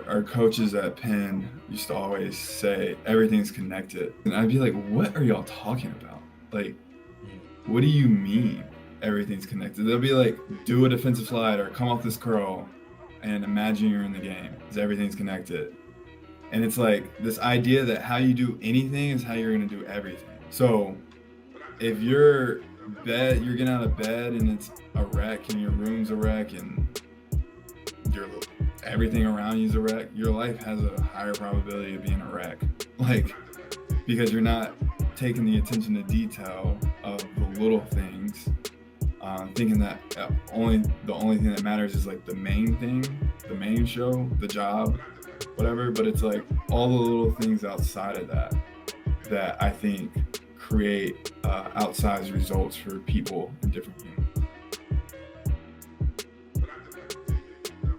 our coaches at Penn used to always say everything's connected. And I'd be like, what are y'all talking about? Like, what do you mean everything's connected? They'll be like, do a defensive slide or come off this curl and imagine you're in the game. Because everything's connected. And it's like this idea that how you do anything is how you're going to do everything. So if you're getting out of bed and it's a wreck and your room's a wreck and your everything around you is a wreck, your life has a higher probability of being a wreck. Like, because you're not taking the attention to detail of the little things, thinking that the only thing that matters is like the main thing, the main show, the job, whatever. But it's like all the little things outside of that I think create outsized results for people in different humans.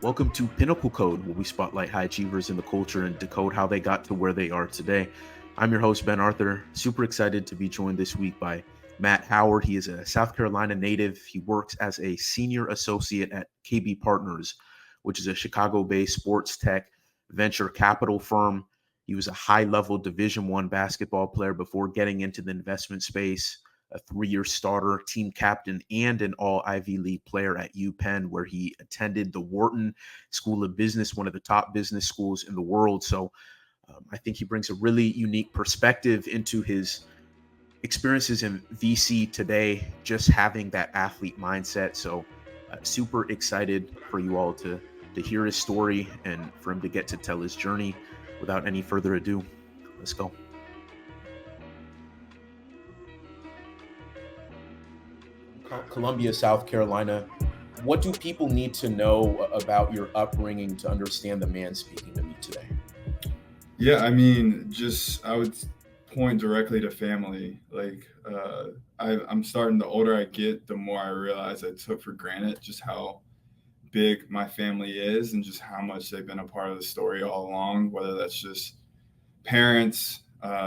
Welcome to Pinnacle Code, where we spotlight high achievers in the culture and decode how they got to where they are today. I'm your host, Ben Arthur. Super excited to be joined this week by Matt Howard. He is a South Carolina native. He works as a senior associate at KB Partners, which is a Chicago-based sports tech venture capital firm. He was a high-level Division I basketball player before getting into the investment space, a 3-year starter, team captain, and an all-Ivy League player at UPenn, where he attended the Wharton School of Business, one of the top business schools in the world. So I think he brings a really unique perspective into his experiences in VC today, just having that athlete mindset. So super excited for you all to hear his story and for him to get to tell his journey. Without any further ado, let's go. Columbia, South Carolina. What do people need to know about your upbringing to understand the man speaking to me today? Yeah, I mean, I would point directly to family. Like, I'm starting, the older I get, the more I realize I took for granted just how big my family is and just how much they've been a part of the story all along, whether that's just parents,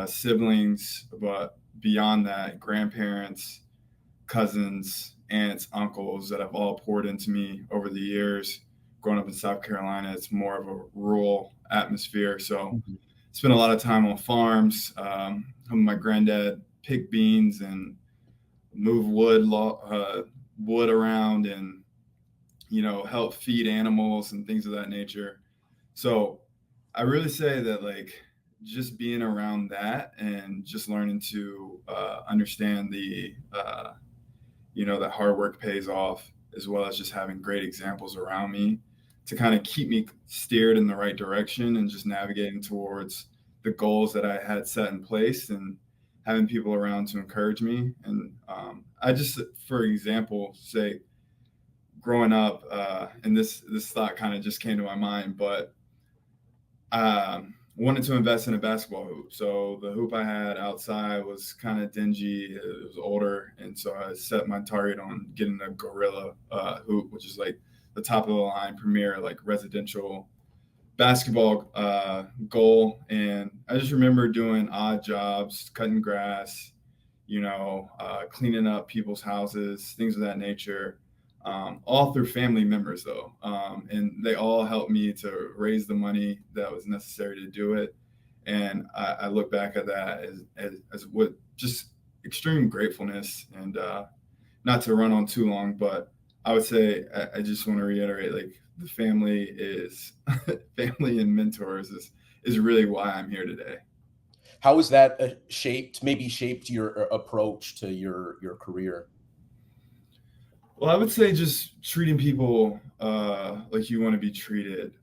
siblings, but beyond that, grandparents, cousins, aunts, uncles that have all poured into me over the years. Growing up in South Carolina, it's more of a rural atmosphere. So spent a lot of time on farms. My granddad picked beans and move wood around and, help feed animals and things of that nature. So I really say that, like, just being around that and just learning to understand that hard work pays off, as well as just having great examples around me to kind of keep me steered in the right direction and just navigating towards the goals that I had set in place, and having people around to encourage me. And I just, for example, say growing up, and this thought kind of just came to my mind, but wanted to invest in a basketball hoop. So the hoop I had outside was kind of dingy. It was older. And so I set my target on getting a Gorilla hoop, which is like the top of the line premier, like residential basketball goal. And I just remember doing odd jobs, cutting grass, cleaning up people's houses, things of that nature. All through family members, though. And they all helped me to raise the money that was necessary to do it. And I look back at that as what just extreme gratefulness. And not to run on too long, but I would say I just want to reiterate, like, the family family and mentors is really why I'm here today. How has that shaped your approach to your career? Well, I would say just treating people like you want to be treated,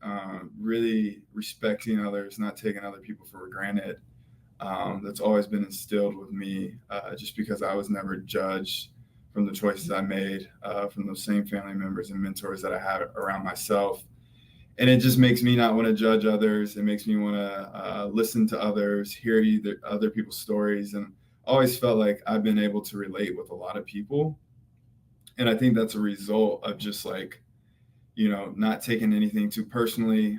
really respecting others, not taking other people for granted. That's always been instilled with me, just because I was never judged from the choices I made, from those same family members and mentors that I had around myself. And it just makes me not want to judge others. It makes me want to listen to others, hear other people's stories. And I always felt like I've been able to relate with a lot of people. And I think that's a result of just, like, not taking anything too personally,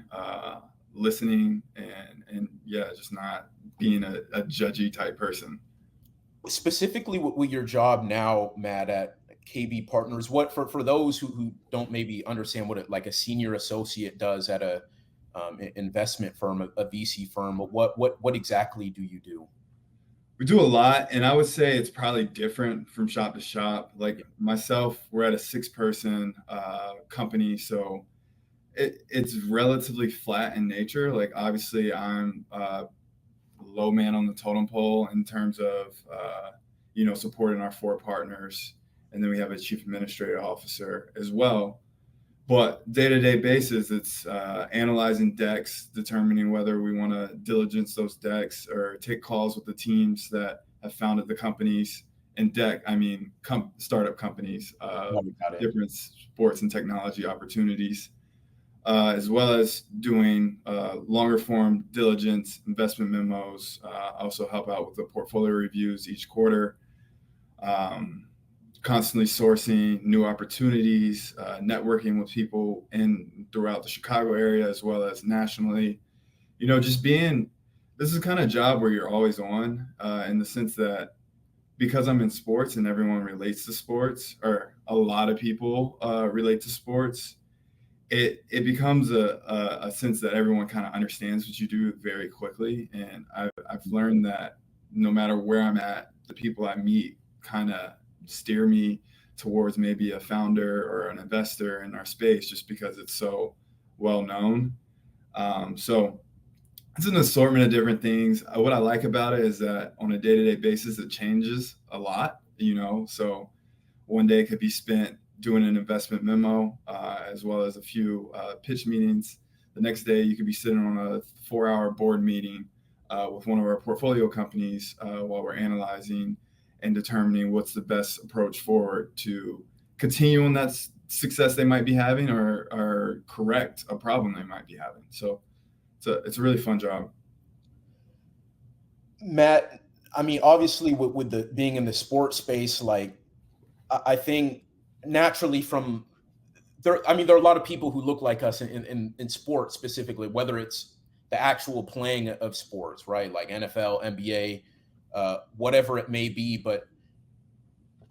listening, and just not being a judgy type person. Specifically with your job now, Matt, at KB Partners, what for those who don't maybe understand what like a senior associate does at a investment firm, a VC firm. What exactly do you do? We do a lot, and I would say it's probably different from shop to shop. Like Yeah. myself, we're at a 6-person company, so it's relatively flat in nature. Like obviously, I'm low man on the totem pole in terms of supporting our 4 partners, and then we have a chief administrative officer as well. But day-to-day basis, it's analyzing decks, determining whether we want to diligence those decks or take calls with the teams that have founded the companies. And deck, I mean, startup companies, Got it. different sports and technology opportunities, as well as doing longer form diligence, investment memos. Also help out with the portfolio reviews each quarter. Constantly sourcing new opportunities, networking with people throughout the Chicago area as well as nationally. Just being, this is the kind of job where you're always on, in the sense that because I'm in sports and everyone relates to sports, or a lot of people relate to sports, it becomes a sense that everyone kind of understands what you do very quickly. And I've learned that no matter where I'm at, the people I meet kind of steer me towards maybe a founder or an investor in our space just because it's so well known. So it's an assortment of different things. What I like about it is that on a day-to-day basis, it changes a lot, so one day could be spent doing an investment memo, as well as a few pitch meetings. The next day, you could be sitting on a 4-hour board meeting with one of our portfolio companies while we're analyzing and determining what's the best approach forward to continue on that success they might be having or correct a problem they might be having. So it's a really fun job. Matt, I mean, obviously with the being in the sports space, like I think naturally from there, I mean, there are a lot of people who look like us in sports specifically, whether it's the actual playing of sports, right? Like NFL, NBA, whatever it may be. But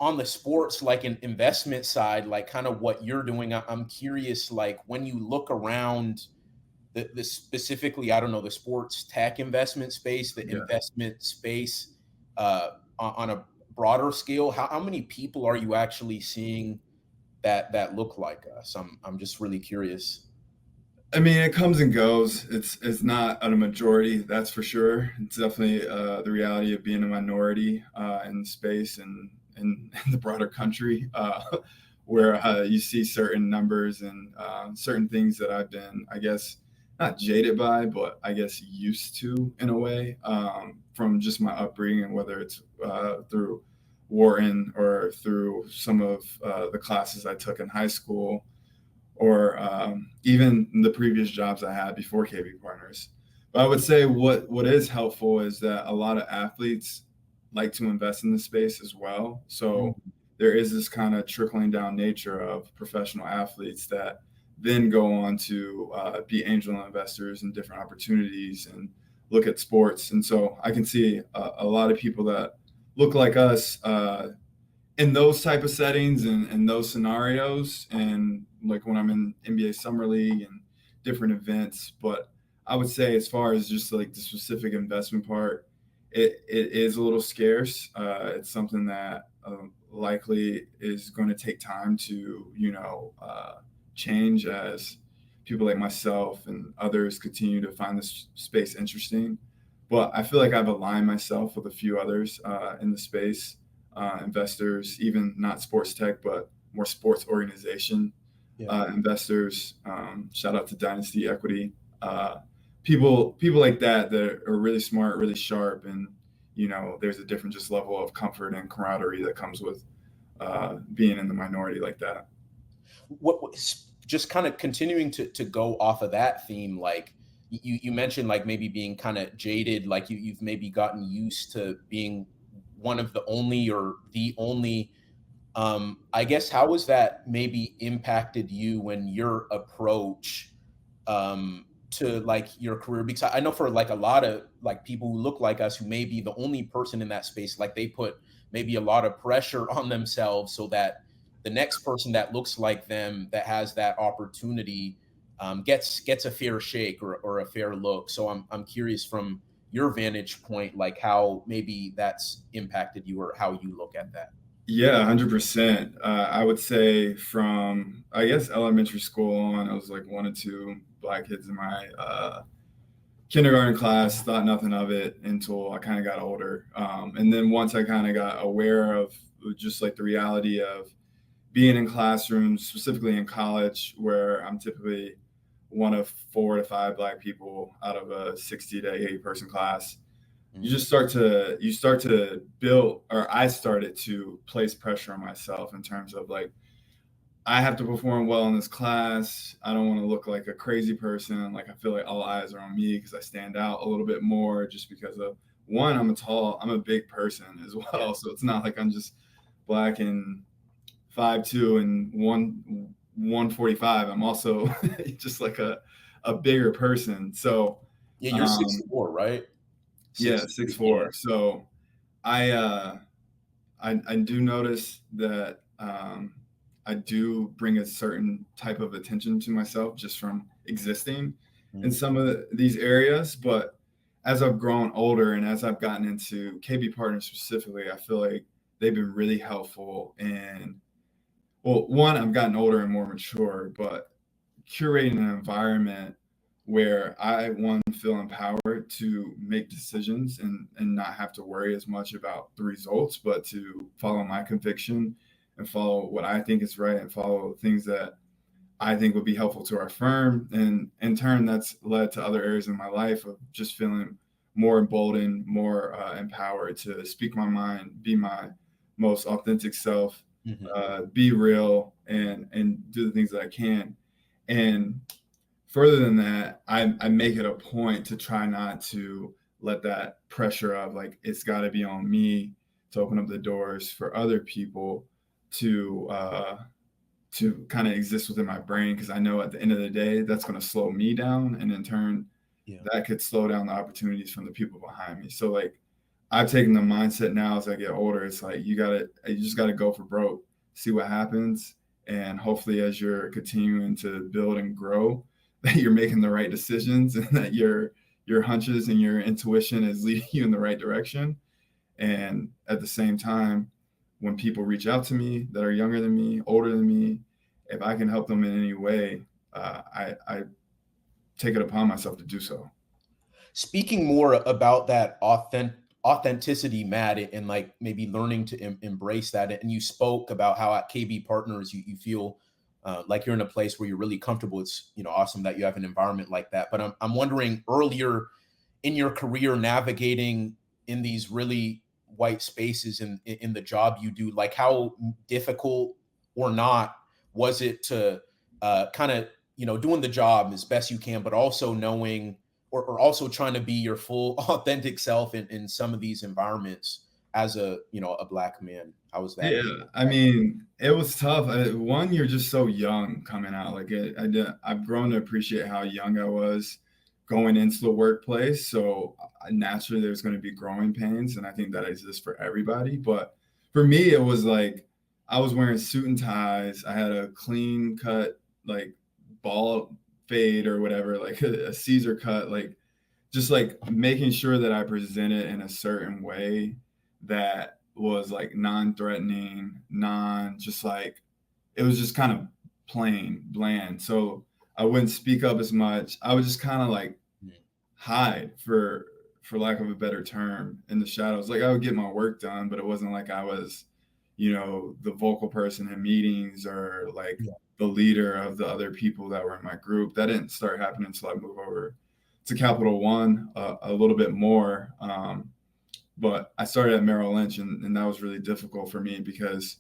on the sports, like an investment side, like kind of what you're doing, I'm curious, like when you look around the specifically, I don't know, the sports tech investment space, the Yeah. investment space on a broader scale, how many people are you actually seeing that look like us? I'm just really curious. I mean, it comes and goes. It's not a majority, that's for sure. It's definitely the reality of being a minority in space and in the broader country, where you see certain numbers and certain things that I've been, I guess, not jaded by, but I guess used to in a way, from just my upbringing, whether it's through Wharton or through some of the classes I took in high school, or even the previous jobs I had before KB Partners. But I would say what is helpful is that a lot of athletes like to invest in the space as well. So there is this kind of trickling down nature of professional athletes that then go on to be angel investors in different opportunities and look at sports. And so I can see a lot of people that look like us in those type of settings and those scenarios, and like when I'm in NBA Summer League and different events. But I would say as far as just like the specific investment part, it is a little scarce. It's something that likely is going to take time to change as people like myself and others continue to find this space interesting. But I feel like I've aligned myself with a few others in the space, investors, even not sports tech, but more sports organization investors. Shout out to Dynasty Equity. People like that are really smart, really sharp, and there's a different just level of comfort and camaraderie that comes with being in the minority like that. What just kind of continuing to go off of that theme, like you mentioned, like maybe being kind of jaded, like you've maybe gotten used to being one of the only or the only. I guess how has that maybe impacted you when your approach to like your career? Because I know for like a lot of like people who look like us who may be the only person in that space, like they put maybe a lot of pressure on themselves so that the next person that looks like them that has that opportunity gets a fair shake or a fair look. So I'm curious from your vantage point, like how maybe that's impacted you or how you look at that. Yeah, 100%. I would say from, I guess, elementary school on, I was like one or two black kids in my kindergarten class, thought nothing of it until I kind of got older. And then once I kind of got aware of just like the reality of being in classrooms, specifically in college, where I'm typically one of 4 to 5 black people out of a 60 to 80 person class, you start to build, or I started to place pressure on myself in terms of like, I have to perform well in this class. I don't want to look like a crazy person. Like I feel like all eyes are on me because I stand out a little bit more just because of one, I'm a big person as well. Yeah. So it's not like I'm just black and 5'2" and 145. I'm also just like a bigger person. So Yeah, you're um 6'4", right? yeah, 6'3", six yeah. four. So I I do notice that I do bring a certain type of attention to myself just from existing in Mm. some of these areas. But as I've grown older and as I've gotten into KB partners specifically, I feel like they've been really helpful. And well, one, I've gotten older and more mature, but curating an environment where I one feel empowered to make decisions and not have to worry as much about the results, but to follow my conviction and follow what I think is right and follow things that I think would be helpful to our firm. And in turn, that's led to other areas in my life of just feeling more emboldened, more empowered to speak my mind, be my most authentic self, Mhm. be real, and do the things that I can. And further than that, I make it a point to try not to let that pressure of like it's got to be on me to open up the doors for other people to kind of exist within my brain, because I know at the end of the day that's going to slow me down, and in turn Yeah. that could slow down the opportunities from the people behind me. So like I've taken the mindset now as I get older, it's like you just gotta go for broke, see what happens, and hopefully as you're continuing to build and grow, that you're making the right decisions and that your hunches and your intuition is leading you in the right direction. And at the same time, when people reach out to me that are younger than me, older than me, if I can help them in any way, I take it upon myself to do so. Speaking more about that authenticity, Matt, and like maybe learning to embrace that. And you spoke about how at KB Partners you feel like you're in a place where you're really comfortable. It's awesome that you have an environment like that. But I'm wondering, earlier in your career, navigating in these really white spaces in the job you do, like how difficult or not was it to kind of doing the job as best you can, but also knowing or also trying to be your full authentic self in some of these environments as a black man? How was that? Yeah, I mean, it was tough. One, you're just so young coming out. Like, I've grown to appreciate how young I was going into the workplace. So naturally, there's going to be growing pains, and I think that exists for everybody. But for me, it was like I was wearing suit and ties. I had a clean cut, like ball fade or whatever, like a Caesar cut, like just like making sure that I presented in a certain way that was like non-threatening, just like it was just kind of plain, bland. So I wouldn't speak up as much. I would just kind of like hide for lack of a better term in the shadows. Like I would get my work done, but it wasn't like I was, the vocal person in meetings or like Yeah. the leader of the other people that were in my group. That didn't start happening until I moved over to Capital One a little bit more. But I started at Merrill Lynch, and that was really difficult for me because,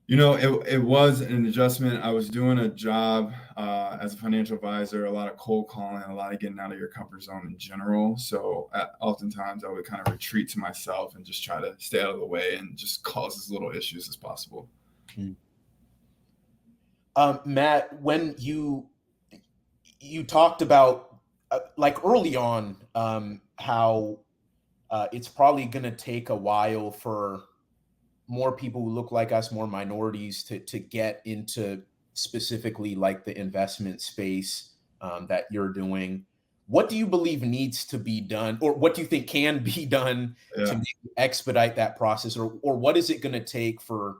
it was an adjustment. I was doing a job as a financial advisor, a lot of cold calling, a lot of getting out of your comfort zone in general. So oftentimes I would kind of retreat to myself and just try to stay out of the way and just cause as little issues as possible. Mm. Matt, when you talked about like early on how it's probably going to take a while for more people who look like us, more minorities to get into specifically like the investment space that you're doing, what do you believe needs to be done, or what do you think can be done to Yeah. maybe expedite that process, or what is it going to take for,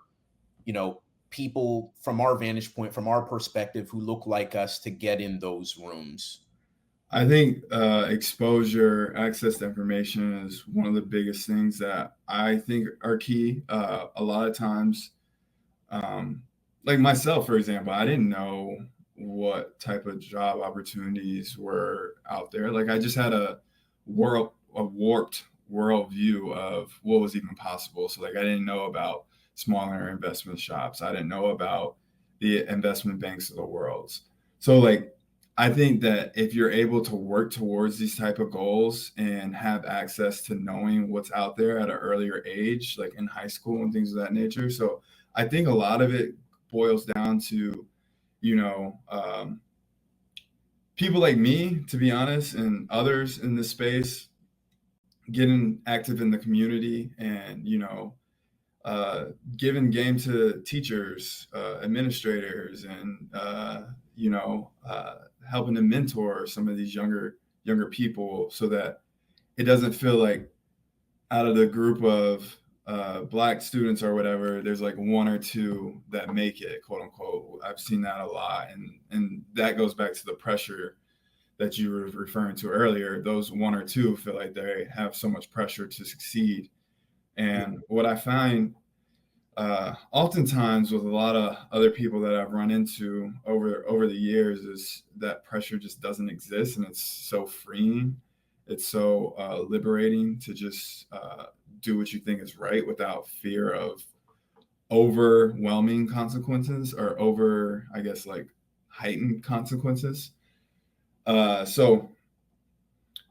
people from our vantage point, from our perspective, who look like us to get in those rooms? I think exposure, access to information is one of the biggest things that I think are key. A lot of times, um, like myself, for example, I didn't know what type of job opportunities were out there. Like I just had a warped worldview of what was even possible. So like I didn't know about smaller investment shops. I didn't know about the investment banks of the world. So like I think that if you're able to work towards these type of goals and have access to knowing what's out there at an earlier age, like in high school and things of that nature. So I think a lot of it boils down to, you know, people like me, to be honest, and others in this space getting active in the community and, uh, giving game to teachers, administrators, and, helping to mentor some of these younger people so that it doesn't feel like out of the group of black students or whatever, there's like one or two that make it, quote unquote. I've seen that a lot, and that goes back to the pressure that you were referring to earlier. Those one or two feel like they have so much pressure to succeed, and what I find oftentimes with a lot of other people that I've run into over the years is that pressure just doesn't exist, and it's so freeing. It's so liberating to just do what you think is right without fear of overwhelming consequences or over, I guess, like heightened consequences. So,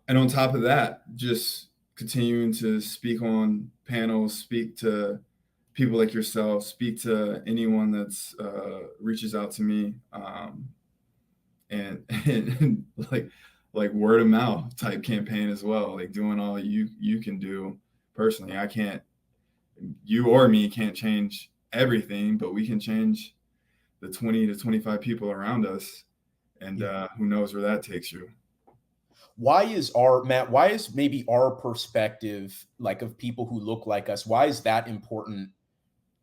and on top of that, just continuing to speak on panels, speak to people like yourself, speak to anyone that's reaches out to me, and like word of mouth type campaign as well, like doing all you can do personally. I can't, you or me can't change everything, but we can change the 20 to 25 people around us, and who knows where that takes you. Why is maybe our perspective, like of people who look like us, why is that important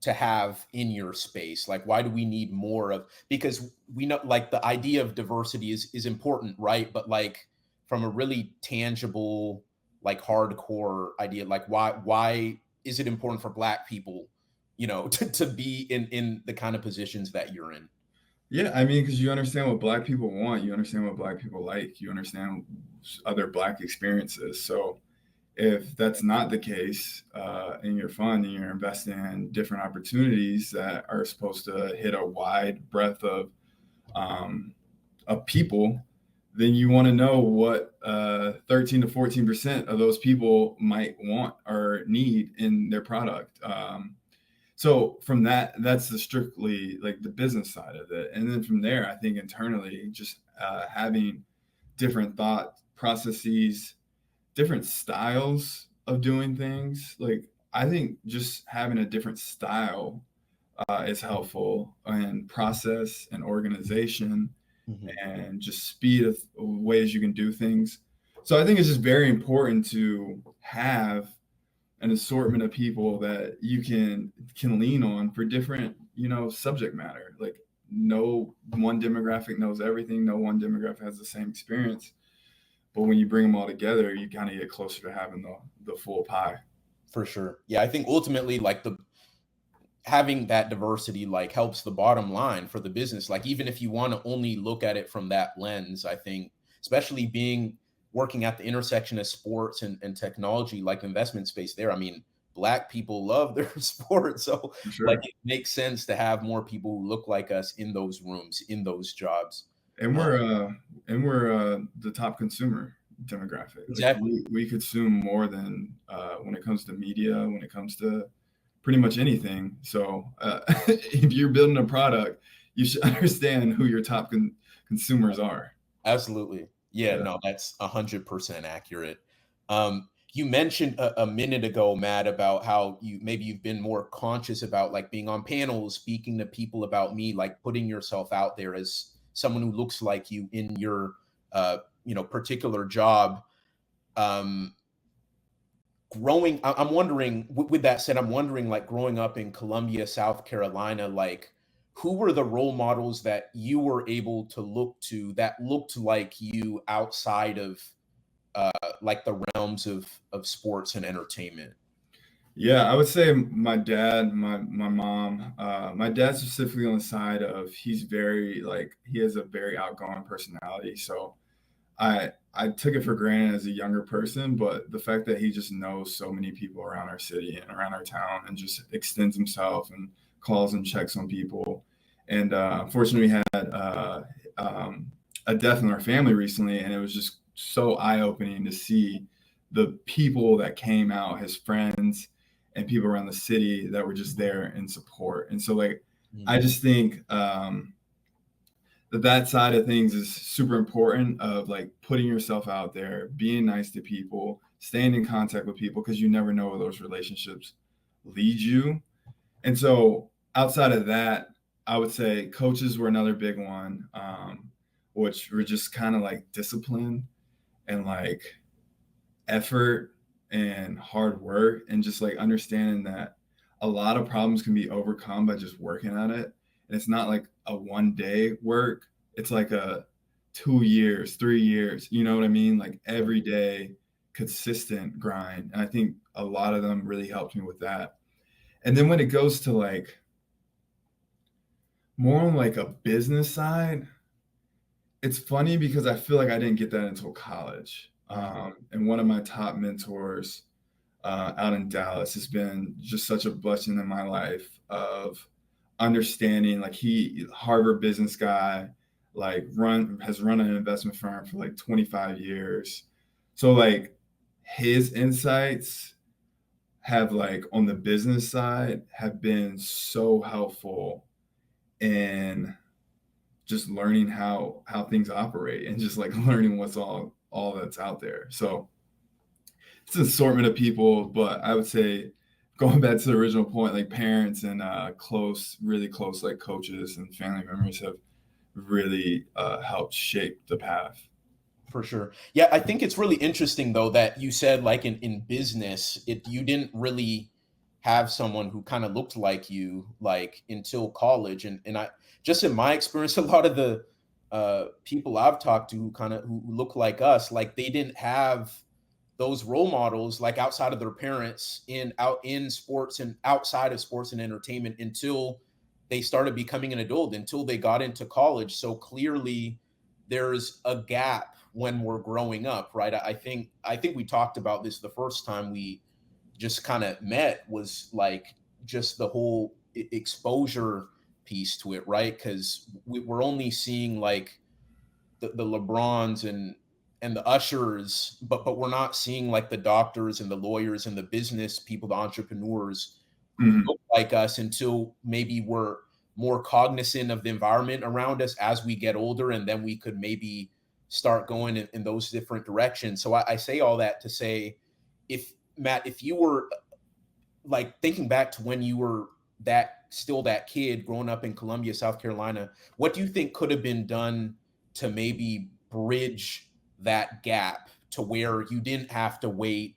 to have in your space? Like, why do we need more of, because we know like the idea of diversity is important, right? But like from a really tangible, like hardcore idea, like why is it important for black people, to be in the kind of positions that you're in? Yeah, I mean, because you understand what black people want, you understand what black people like, you understand other black experiences. So if that's not the case, and you're fun and you're investing in different opportunities that are supposed to hit a wide breadth um, of people, then you want to know what 13 to 14% of those people might want or need in their product. So from that, that's the strictly like the business side of it. And then from there, I think internally, just having different thought processes, different styles of doing things. Like I think just having a different style is helpful, and process and organization Mhm. and just speed of ways you can do things. So I think it's just very important to have an assortment of people that you can lean on for different, subject matter. Like no one demographic knows everything, no one demographic has the same experience, but when you bring them all together, you kind of get closer to having the full pie. For sure. Yeah, I think ultimately like the having that diversity like helps the bottom line for the business. Like even if you want to only look at it from that lens, I think especially being working at the intersection of sports and technology, like investment space there, I mean, black people love their sport. So For like sure. it makes sense to have more people who look like us in those rooms, in those jobs. And Uh, we're the top consumer demographic. Like exactly. we consume more than when it comes to media, when it comes to pretty much anything. So if you're building a product, you should understand who your top consumers are. Absolutely. Yeah, Yeah. no, that's 100% accurate. Um, you mentioned a minute ago, Matt, about how you've been more conscious about like being on panels, speaking to people about me, like putting yourself out there as someone who looks like you in your particular job. I'm wondering, with that said, I'm wondering, like, growing up in Columbia, South Carolina, like, who were the role models that you were able to look to that looked like you outside of like the realms of sports and entertainment? Yeah, I would say my dad, my mom, my dad specifically on the side of he's very like he has a very outgoing personality. So I took it for granted as a younger person, but the fact that he just knows so many people around our city and around our town and just extends himself and calls and checks on people. And unfortunately, we had a death in our family recently, and it was just so eye opening to see the people that came out, his friends and people around the city that were just there in support. And so, like, I just think that side of things is super important of like putting yourself out there, being nice to people, staying in contact with people because you never know where those relationships lead you. And so outside of that, I would say coaches were another big one, which were just kind of like discipline and like effort and hard work and just like understanding that a lot of problems can be overcome by just working at it. And it's not like a 1 day work. It's like a 2 years, 3 years, you know what I mean? Like every day, consistent grind. And I think a lot of them really helped me with that. And then when it goes to like more on like a business side, it's funny because I feel like I didn't get that until college. And one of my top mentors out in Dallas has been just such a blessing in my life of understanding. Like he, Harvard business guy, like has run an investment firm for like 25 years. So like his insights have like on the business side have been so helpful in just learning how things operate and just like learning what's all that's out there. So it's an assortment of people, but I would say going back to the original point, like parents and really close like coaches and family members have really helped shape the path. For sure. Yeah, I think it's really interesting though that you said like in business, you didn't really have someone who kind of looked like you like until college. And I just in my experience, a lot of the people I've talked to who look like us, like they didn't have those role models like outside of their parents in sports and outside of sports and entertainment until they started becoming an adult, until they got into college. So clearly there's a gap when we're growing up, right? I think we talked about this the first time we just kind of met, was like just the whole exposure piece to it, right? Because we're only seeing like the LeBrons and the ushers, but we're not seeing like the doctors and the lawyers and the business people, the entrepreneurs who Mm-hmm. look like us, until maybe we're more cognizant of the environment around us as we get older, and then we could maybe start going in those different directions. So I say all that to say, if Matt, if you were like thinking back to when you were that kid growing up in Columbia, South Carolina, what do you think could have been done to maybe bridge that gap to where you didn't have to wait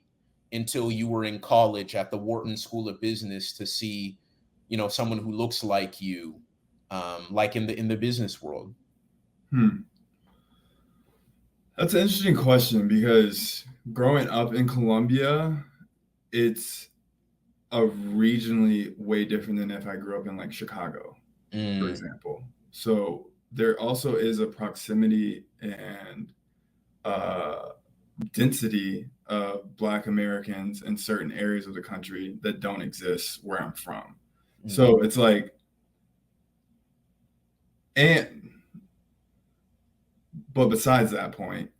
until you were in college at the Wharton School of Business to see, someone who looks like you, like in the business world? That's an interesting question because growing up in Columbia, it's a regionally way different than if I grew up in like Chicago, for Mm, example. So there also is a proximity and uh, density of Black Americans in certain areas of the country that don't exist where I'm from. mm, So it's like, and but besides that point,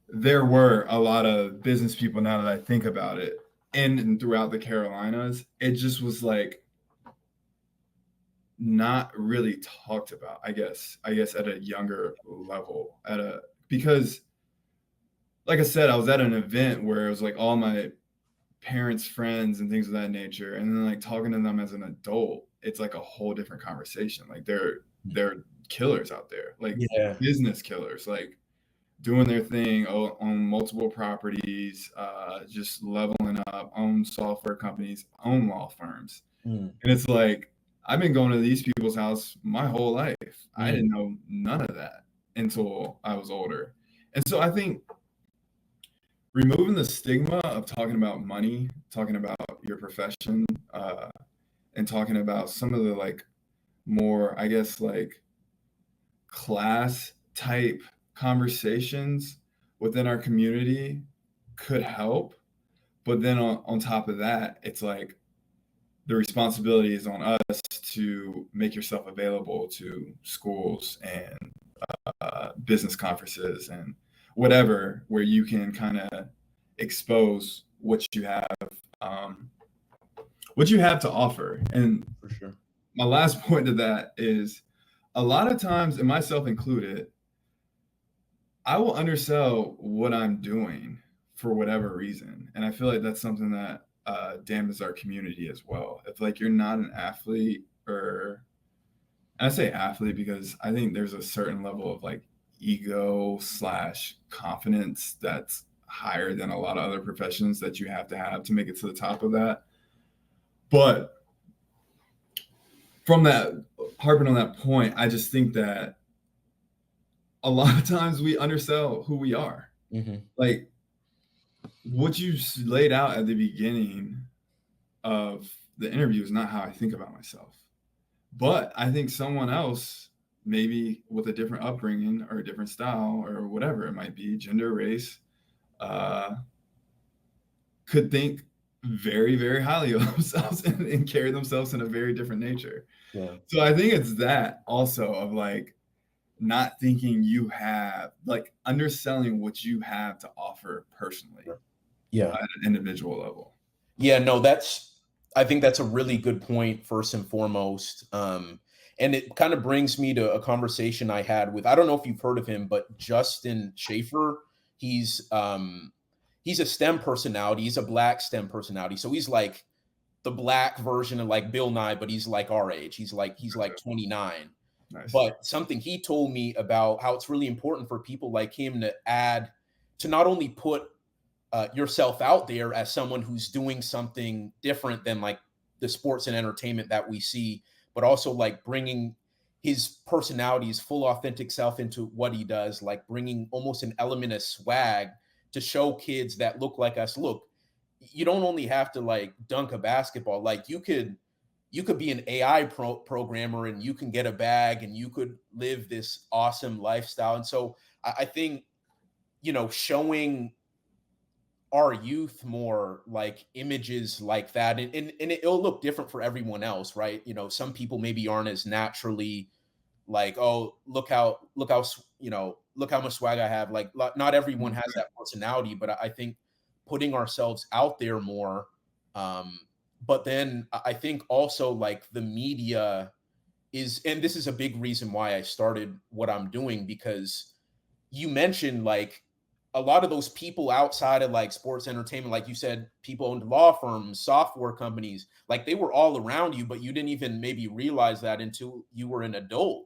there were a lot of business people now that I think about it in and throughout the Carolinas. It just was like not really talked about, I guess at a younger level because like I said, I was at an event where it was like all my parents' friends and things of that nature, and then like talking to them as an adult, it's like a whole different conversation. Like they're killers out there, like Yeah. business killers, like doing their thing on multiple properties, just leveling up, own software companies, own law firms. Mm, And it's like, I've been going to these people's house my whole life. I mm, didn't know none of that until I was older. And so I think removing the stigma of talking about money, talking about your profession, and talking about some of the like more, I guess, like class type conversations within our community could help. But then on top of that, it's like the responsibility is on us to make yourself available to schools and business conferences and whatever, where you can kind of expose um, what you have to offer. And for sure. my last point to that is a lot of times, and myself included, I will undersell what I'm doing for whatever reason, and I feel like that's something that damages our community as well. If like you're not an athlete, or and I say athlete because I think there's a certain level of like ego slash confidence that's higher than a lot of other professions that you have to make it to the top of that. But from that, harping on that point, I just think that a lot of times we undersell who we are. Hmm. Like what you laid out at the beginning of the interview is not how I think about myself. But I think someone else, maybe with a different upbringing or a different style or whatever it might be, gender, race, uh, could think very, very highly of themselves and carry themselves in a very different nature. Yeah. So I think it's that also of like not thinking you have, like underselling what you have to offer personally Yeah. at an individual level. Yeah, no, I think that's a really good point first and foremost. And it kind of brings me to a conversation I had with, I don't know if you've heard of him, but Justin Schaefer. He's he's a STEM personality. He's a black STEM personality. So he's like the black version of like Bill Nye, but he's like our age. He's like 29. Nice. But something he told me about how it's really important for people like him to not only put yourself out there as someone who's doing something different than like the sports and entertainment that we see, but also like bringing his personality, his full authentic self into what he does, like bringing almost an element of swag to show kids that look like us, look, you don't only have to like dunk a basketball, like you could be an AI programmer and you can get a bag and you could live this awesome lifestyle. And so I think, showing our youth more like images like that, and it'll look different for everyone else, right? Some people maybe aren't as naturally like, oh, look how much swag I have. Like not everyone has that personality, but I think putting ourselves out there more. But then I think also like the media and this is a big reason why I started what I'm doing, because you mentioned like a lot of those people outside of like sports entertainment, like you said, people owned law firms, software companies, like they were all around you, but you didn't even maybe realize that until you were an adult.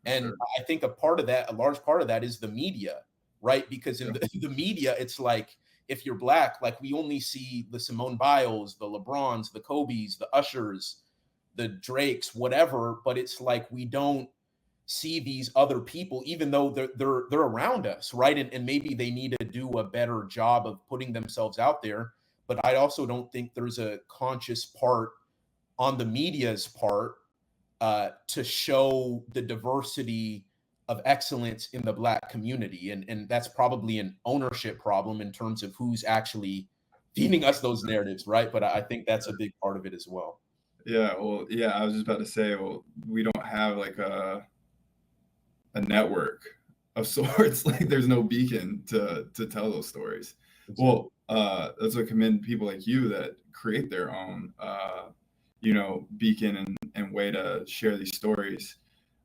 For And sure. I think a large part of that is the media, right? Because in Yeah. the media, it's like if you're black, like we only see the Simone Biles, the LeBrons, the Kobe's, the Ushers, the Drakes, whatever, but it's like we don't see these other people, even though they're around us, right? And maybe they need to do a better job of putting themselves out there. But I also don't think there's a conscious part on the media's part to show the diversity of excellence in the black community, and that's probably an ownership problem in terms of who's actually feeding us those narratives, right? But I think that's a big part of it as well. Yeah, well, yeah, I was just about to say, well, we don't have like a network of sorts. Like there's no beacon to tell those stories. Exactly. Well, that's what commend people like you that create their own beacon and way to share these stories.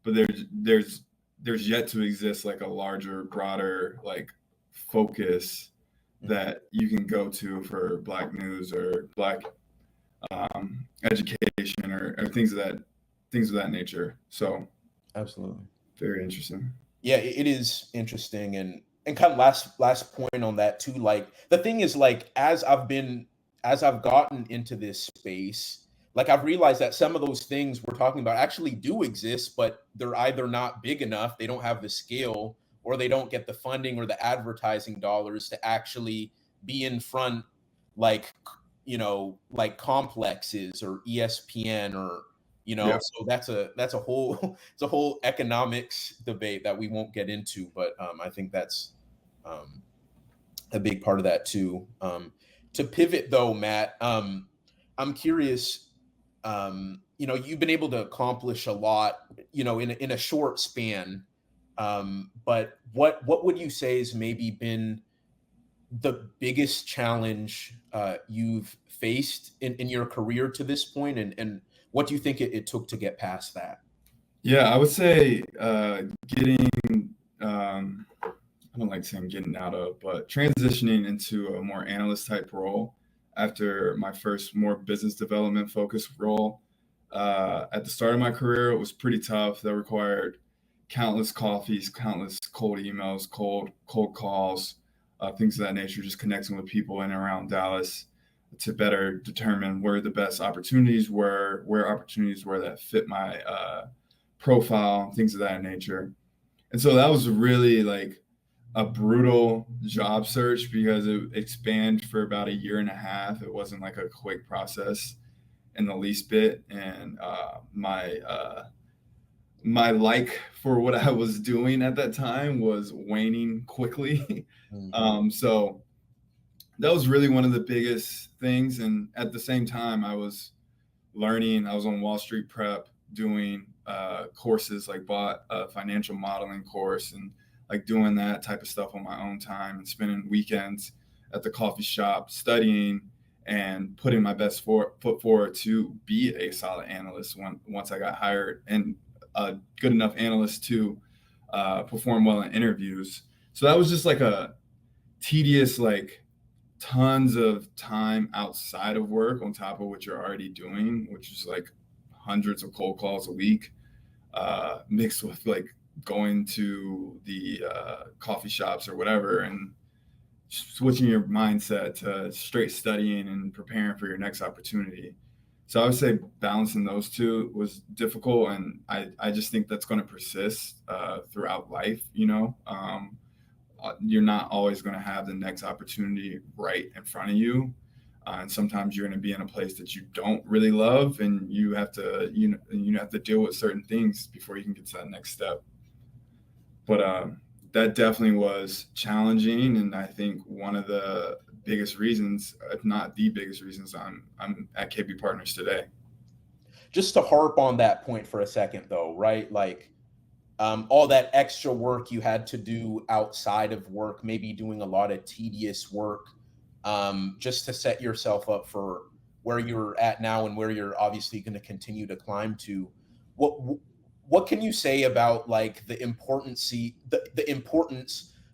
But there's yet to exist like a larger, broader like focus that you can go to for Black news or Black education or things of that nature. So Absolutely. very interesting. Yeah, it is interesting, and kind of last point on that too. Like the thing is, like as I've gotten into this space, like I've realized that some of those things we're talking about actually do exist, but they're either not big enough, they don't have the scale, or they don't get the funding or the advertising dollars to actually be in front, like like complexes or ESPN or Yeah. so that's a whole it's a whole economics debate that we won't get into, but I think that's um, a big part of that too. To pivot though, Matt, I'm curious. You've been able to accomplish a lot, in a short span. But what would you say has maybe been the biggest challenge you've faced in your career to this point, and what do you think it took to get past that? Yeah, I would say getting, I don't like saying getting out of, but transitioning into a more analyst type role after my first more business development focused role. At the start of my career, it was pretty tough. That required countless coffees, countless cold emails, cold calls, things of that nature, just connecting with people in and around Dallas to better determine where the best opportunities were, where opportunities were that fit my profile, things of that nature. And so that was really like a brutal job search because it expanded for about a year and a half. It wasn't like a quick process in the least bit, and my like for what I was doing at that time was waning quickly. Mhm. So that was really one of the biggest things. And at the same time, I was learning. I was on Wall Street Prep doing courses, like bought a financial modeling course and like doing that type of stuff on my own time and spending weekends at the coffee shop studying and putting my best foot forward to be a solid analyst once I got hired and a good enough analyst to perform well in interviews. So that was just like a tedious, like tons of time outside of work on top of what you're already doing, which is like hundreds of cold calls a week, mixed with like going to the coffee shops or whatever and switching your mindset to straight studying and preparing for your next opportunity. So I would say balancing those two was difficult, and I just think that's going to persist throughout life. You're not always going to have the next opportunity right in front of you. And sometimes you're going to be in a place that you don't really love, and you have to you have to deal with certain things before you can get to that next step. But that definitely was challenging, and I think one of the biggest reasons, if not the biggest reasons, I'm at KB Partners today. Just to harp on that point for a second, though, right? Like all that extra work you had to do outside of work, maybe doing a lot of tedious work, just to set yourself up for where you're at now and where you're obviously going to continue to climb to. What what can you say about like the importance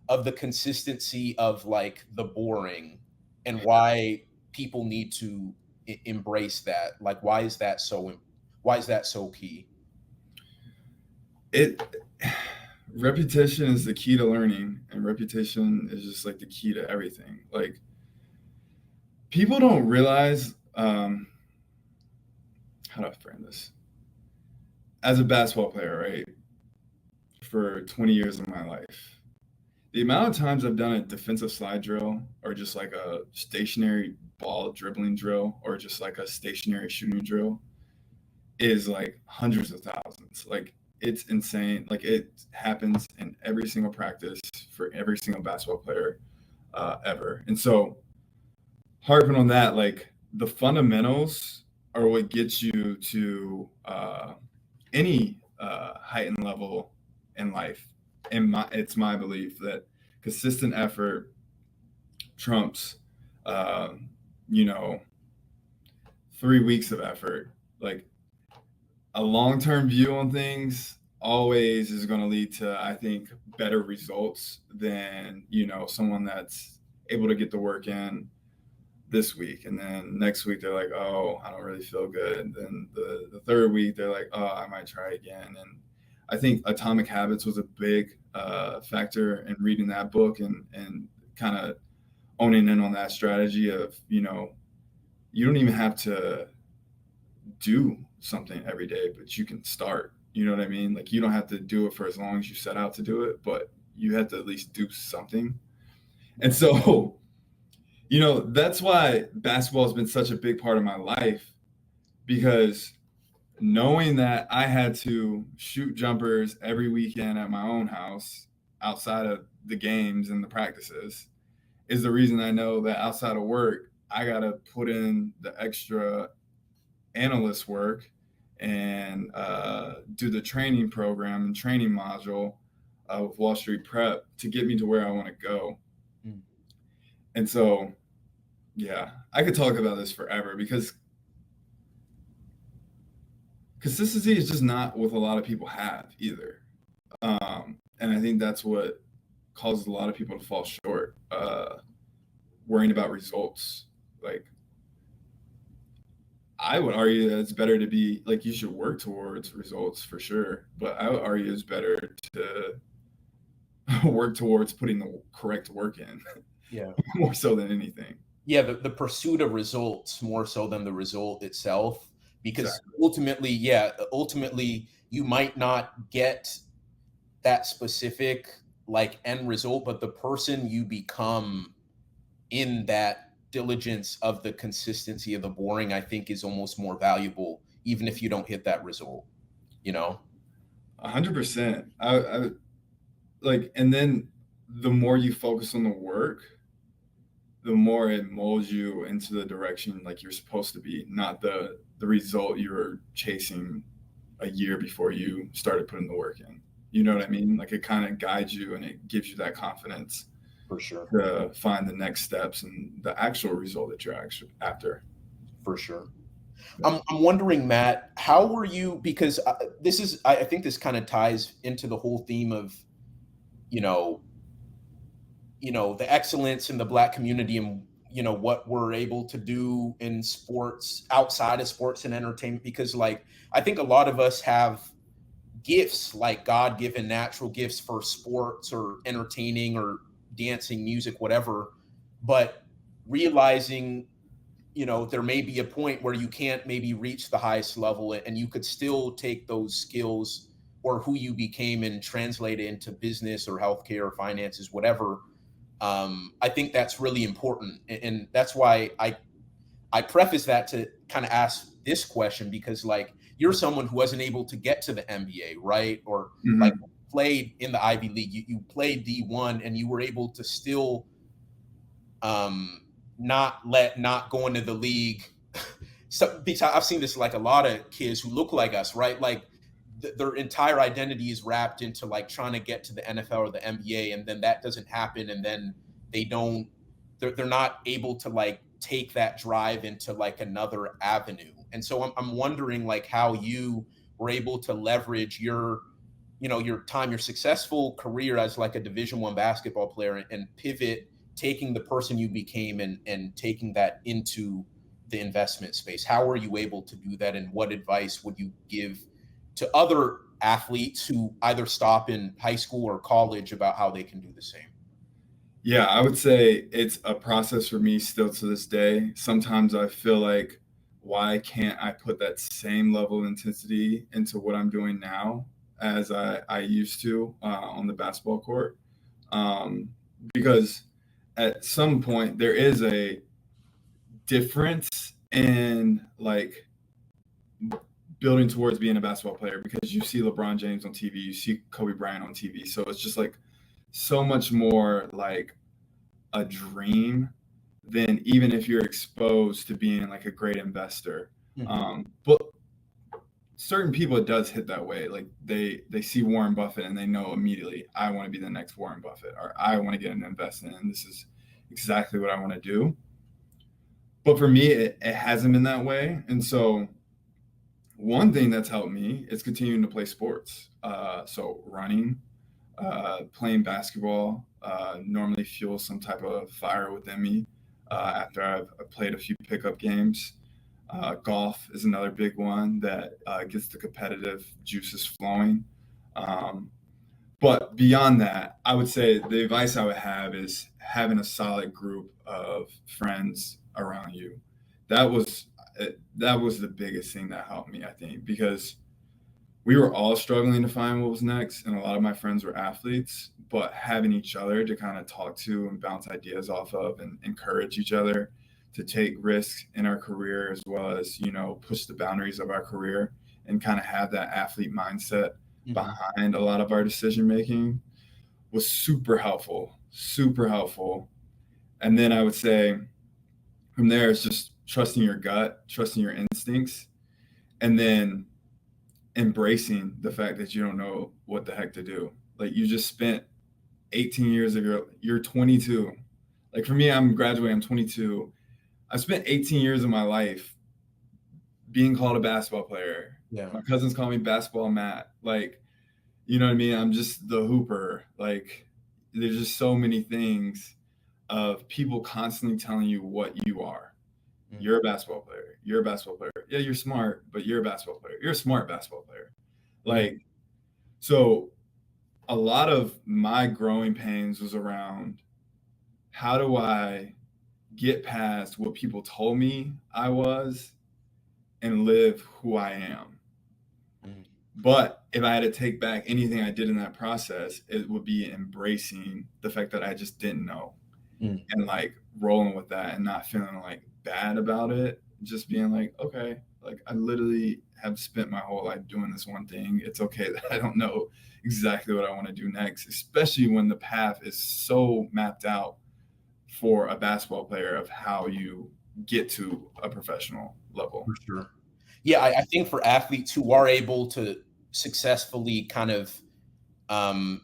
of the consistency of like the boring, and why people need to embrace that? Like why is that so key? It Repetition is the key to learning, and repetition is just like the key to everything. Like people don't realize how do I frame this? As a basketball player, right? For 20 years of my life, the amount of times I've done a defensive slide drill or just like a stationary ball dribbling drill or just like a stationary shooting drill is like hundreds of thousands. Like it's insane. Like it happens in every single practice for every single basketball player ever. And so harping on that, like the fundamentals are what gets you to any heightened level in life. And it's my belief that consistent effort trumps, uh, you know, 3 weeks of effort. Like a long-term view on things always is going to lead to, I think, better results than someone that's able to get the work in this week, and then next week they're like, oh, I don't really feel good, and then the third week they're like, oh, I might try again. And I think Atomic Habits was a big factor in reading that book and kind of owning in on that strategy of, you don't even have to do something every day, but you can start. You know what I mean? Like, you don't have to do it for as long as you set out to do it, but you have to at least do something. And so, that's why basketball has been such a big part of my life, because knowing that I had to shoot jumpers every weekend at my own house outside of the games and the practices is the reason I know that outside of work, I got to put in the extra analyst work and do the training program and training module of Wall Street Prep to get me to where I want to go. Mm. And so, yeah, I could talk about this forever, because consistency is just not what a lot of people have either. And I think that's what causes a lot of people to fall short, worrying about results. Like, I would argue that it's better to be like, you should work towards results for sure, but I would argue it's better to work towards putting the correct work in. Yeah. More so than anything. Yeah, the pursuit of results more so than the result itself, because ultimately you might not get that specific like end result, but the person you become in that diligence of the consistency of the boring, I think, is almost more valuable, even if you don't hit that result, 100%. I like, and then the more you focus on the work, the more it molds you into the direction like you're supposed to be, not the result you were chasing a year before you started putting the work in. You know what I mean? Like, it kind of guides you and it gives you that confidence for sure to find the next steps and the actual result that you're actually after. For sure. Yeah. I'm wondering, Matt, how were you, because I think this kind of ties into the whole theme of, the excellence in the Black community and, what we're able to do in sports, outside of sports and entertainment, because like, I think a lot of us have gifts, like God-given natural gifts for sports or entertaining or dancing, music, whatever, but realizing, there may be a point where you can't maybe reach the highest level, and you could still take those skills or who you became and translate it into business or healthcare or finances, whatever. I think that's really important. And that's why I preface that to kind of ask this question, because like, you're someone who wasn't able to get to the NBA, right? Or like played in the Ivy League, you played D1, and you were able to still not go into the league. So, because I've seen this, like a lot of kids who look like us, right? Like their entire identity is wrapped into like trying to get to the NFL or the NBA, and then that doesn't happen, and then they're not able to like take that drive into like another avenue. And so I'm wondering like how you were able to leverage your time, your successful career as like a Division I basketball player, and pivot, taking the person you became and taking that into the investment space. How were you able to do that, and what advice would you give to other athletes who either stop in high school or college about how they can do the same? Yeah, I would say it's a process for me still to this day. Sometimes I feel like, why can't I put that same level of intensity into what I'm doing now as I used to on the basketball court? Because at some point there is a difference in like building towards being a basketball player, because you see LeBron James on TV, you see Kobe Bryant on TV. So it's just like so much more like a dream than even if you're exposed to being like a great investor. But certain people, it does hit that way. Like they see Warren Buffett and they know immediately, I want to be the next Warren Buffett, or I want to get an investment, and this is exactly what I want to do. But for me, it hasn't been that way. And so one thing that's helped me is continuing to play sports. So running, playing basketball normally fuels some type of fire within me after I've played a few pickup games. Golf is another big one that gets the competitive juices flowing. Um, but beyond that, I would say the advice I would have is having a solid group of friends around you. That was that was the biggest thing that helped me, I think, because we were all struggling to find what was next, and a lot of my friends were athletes. But having each other to kind of talk to and bounce ideas off of, and encourage each other to take risks in our career, as well as push the boundaries of our career, and kind of have that athlete mindset behind a lot of our decision making, was super helpful, super helpful. And then I would say from there, it's just trusting your gut, trusting your instincts, and then embracing the fact that you don't know what the heck to do. Like, you just spent 18 years ago, you're 22. Like, for me, I'm graduating, I'm 22. I spent 18 years of my life being called a basketball player. Yeah. My cousins call me basketball Matt. Like, you know what I mean? I'm just the hooper. Like, there's just so many things of people constantly telling you what you are. You're a basketball player. You're a basketball player. Yeah, you're smart, but you're a basketball player. You're a smart basketball player. Like, so a lot of my growing pains was around, how do I get past what people told me I was and live who I am? But if I had to take back anything I did in that process, it would be embracing the fact that I just didn't know, and like rolling with that and not feeling like bad about it. Just being like, okay, like, I literally have spent my whole life doing this one thing. It's okay that I don't know exactly what I want to do next, especially when the path is so mapped out for a basketball player of how you get to a professional level. For sure. Yeah, I think for athletes who are able to successfully kind of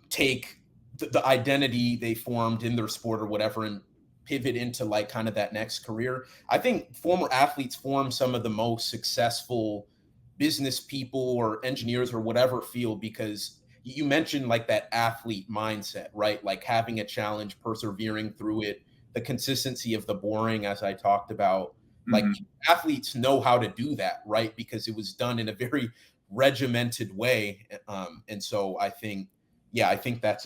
take the identity they formed in their sport or whatever and pivot into like kind of that next career, I think former athletes form some of the most successful business people or engineers or whatever field, because you mentioned like that athlete mindset, right? Like having a challenge, persevering through it, the consistency of the boring, as I talked about. Like athletes know how to do that, right? Because it was done in a very regimented way. And so I think, yeah, I think that's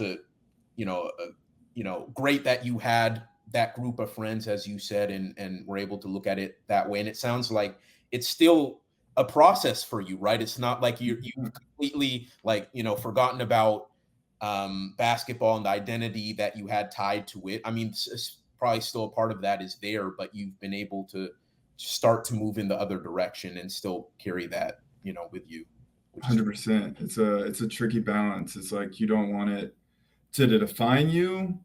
great that you had that group of friends, as you said, and were able to look at it that way. And it sounds like it's still a process for you, right? It's not like you've completely forgotten about basketball and the identity that you had tied to it. I mean, it's probably still a part of that is there, but you've been able to start to move in the other direction and still carry that, with you. 100%. It's a tricky balance. It's like, you don't want it to define you,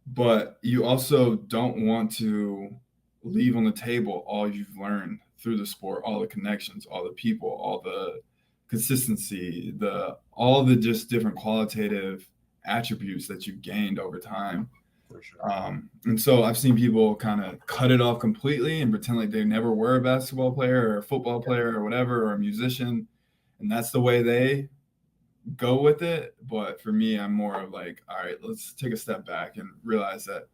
but you also don't want to leave on the table all you've learned through the sport, all the connections, all the people, all the consistency, all the just different qualitative attributes that you've gained over time. For sure. And so I've seen people kind of cut it off completely and pretend like they never were a basketball player or a football player or whatever, or a musician, and that's the way they go with it. But for me, I'm more of like, all right, let's take a step back and realize that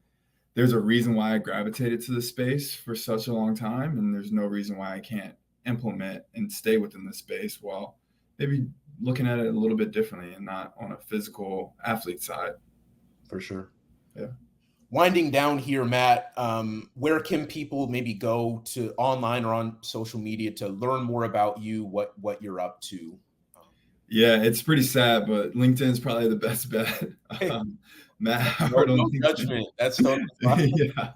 there's a reason why I gravitated to this space for such a long time, and there's no reason why I can't implement and stay within this space while maybe looking at it a little bit differently and not on a physical athlete side. For sure. Yeah. Winding down here, Matt, where can people maybe go to online or on social media to learn more about you, what you're up to? Yeah, it's pretty sad, but LinkedIn is probably the best bet. Matt Howard on No LinkedIn. judgment. That's totally fine. Yeah.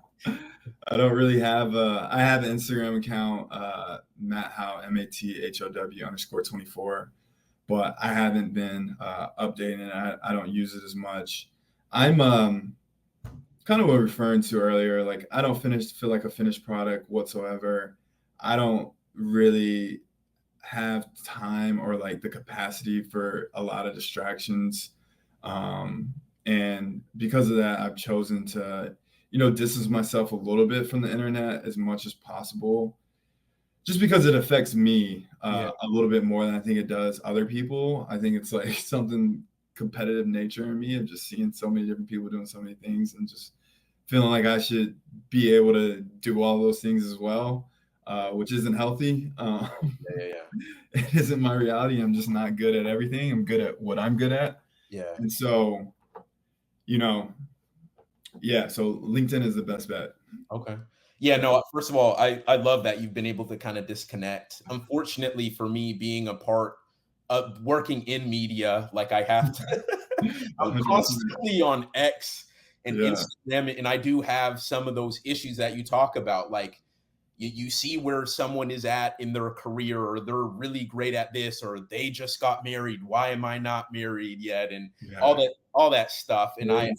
I don't really have I have an Instagram account, Matt How, MATHOW _24, but I haven't been updating it. I don't use it as much. I'm kind of what we were referring to earlier. Like, I don't feel like a finished product whatsoever. I don't really have time or like the capacity for a lot of distractions. And because of that, I've chosen to, distance myself a little bit from the internet as much as possible, just because it affects me a little bit more than I think it does other people. I think it's like something competitive nature in me of just seeing so many different people doing so many things and just feeling like I should be able to do all those things as well, which isn't healthy. It isn't my reality. I'm just not good at everything. I'm good at what I'm good at. Yeah. And so, you know, yeah, so LinkedIn is the best bet. Okay. Yeah, no, first of all, I love that you've been able to kind of disconnect. Unfortunately for me, being a part of working in media, like I have to, I'm 100%. constantly on X and Yeah. Instagram, and I do have some of those issues that you talk about. Like you see where someone is at in their career, or they're really great at this, or they just got married. Why am I not married yet? And Yeah. all that stuff. And I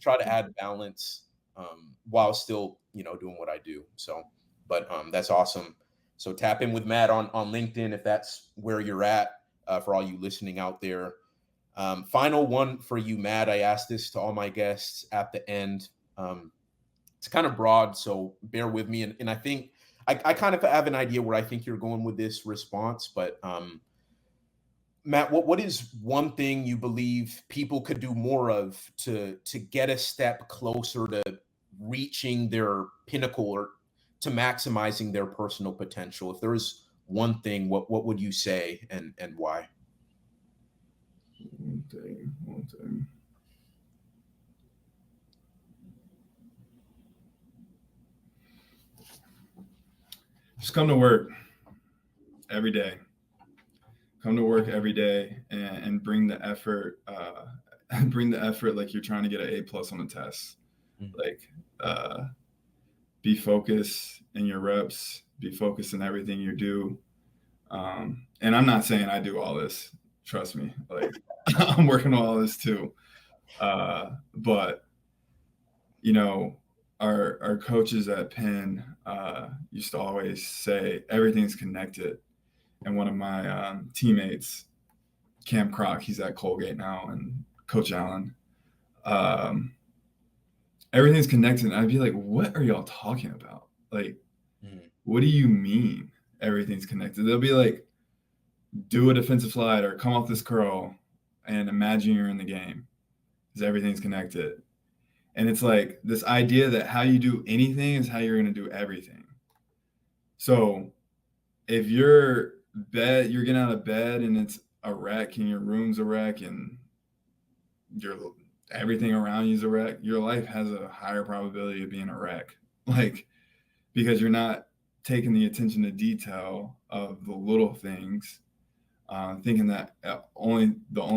try to add balance while still, doing what I do. So, but that's awesome. So tap in with Matt on LinkedIn if that's where you're at, for all you listening out there. Final one for you, Matt. I asked this to all my guests at the end. It's kind of broad, so bear with me. And I think I kind of have an idea where I think you're going with this response, but Matt, what is one thing you believe people could do more of to get a step closer to reaching their pinnacle or to maximizing their personal potential? If there is one thing, what would you say and why? One thing. Just come to work every day. Come to work every day and bring the effort. Bring the effort like you're trying to get an A+ on a test. Like, be focused in your reps. Be focused in everything you do. And I'm not saying I do all this. Trust me. Like, I'm working on all this too. But our coaches at Penn used to always say everything's connected. And one of my teammates, Cam Kroc, he's at Colgate now, and Coach Allen, everything's connected. And I'd be like, what are y'all talking about? Like, what do you mean everything's connected? They'll be like, do a defensive slide or come off this curl and imagine you're in the game because everything's connected. And it's like this idea that how you do anything is how you're going to do everything. So if you're getting out of bed and it's a wreck and your room's a wreck and everything around you is a wreck, your life has a higher probability of being a wreck. Like, because you're not taking the attention to detail of the little things, thinking that the only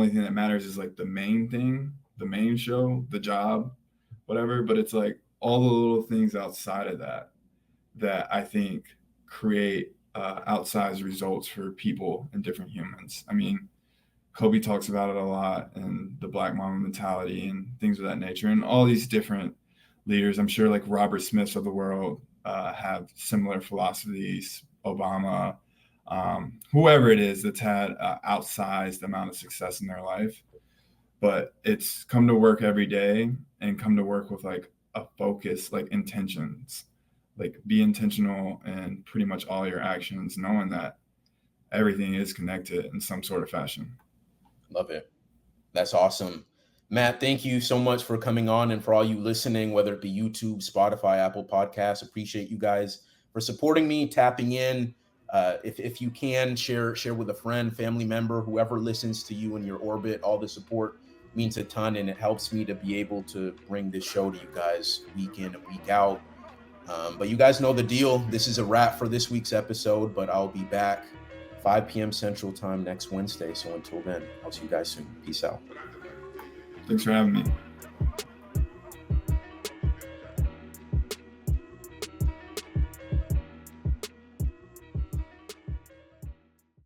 thing that matters is like the main thing, the main show, the job, whatever. But it's like all the little things outside of that I think create outsized results for people and different humans. I mean, Kobe talks about it a lot, and the Black Mamba mentality and things of that nature, and all these different leaders. I'm sure like Robert Smiths of the world have similar philosophies. Obama, whoever it is that's had an outsized amount of success in their life. But it's come to work every day and come to work with like a focus, like intentions, like be intentional in pretty much all your actions, knowing that everything is connected in some sort of fashion. Love it. That's awesome. Matt, thank you so much for coming on, and for all you listening, whether it be YouTube, Spotify, Apple Podcasts. Appreciate you guys for supporting me, tapping in. If you can, share with a friend, family member, whoever listens to you in your orbit. All the support means a ton, and it helps me to be able to bring this show to you guys week in and week out. But you guys know the deal. This is a wrap for this week's episode, but I'll be back 5 p.m. Central Time next Wednesday. So until then, I'll see you guys soon. Peace out. Thanks for having me.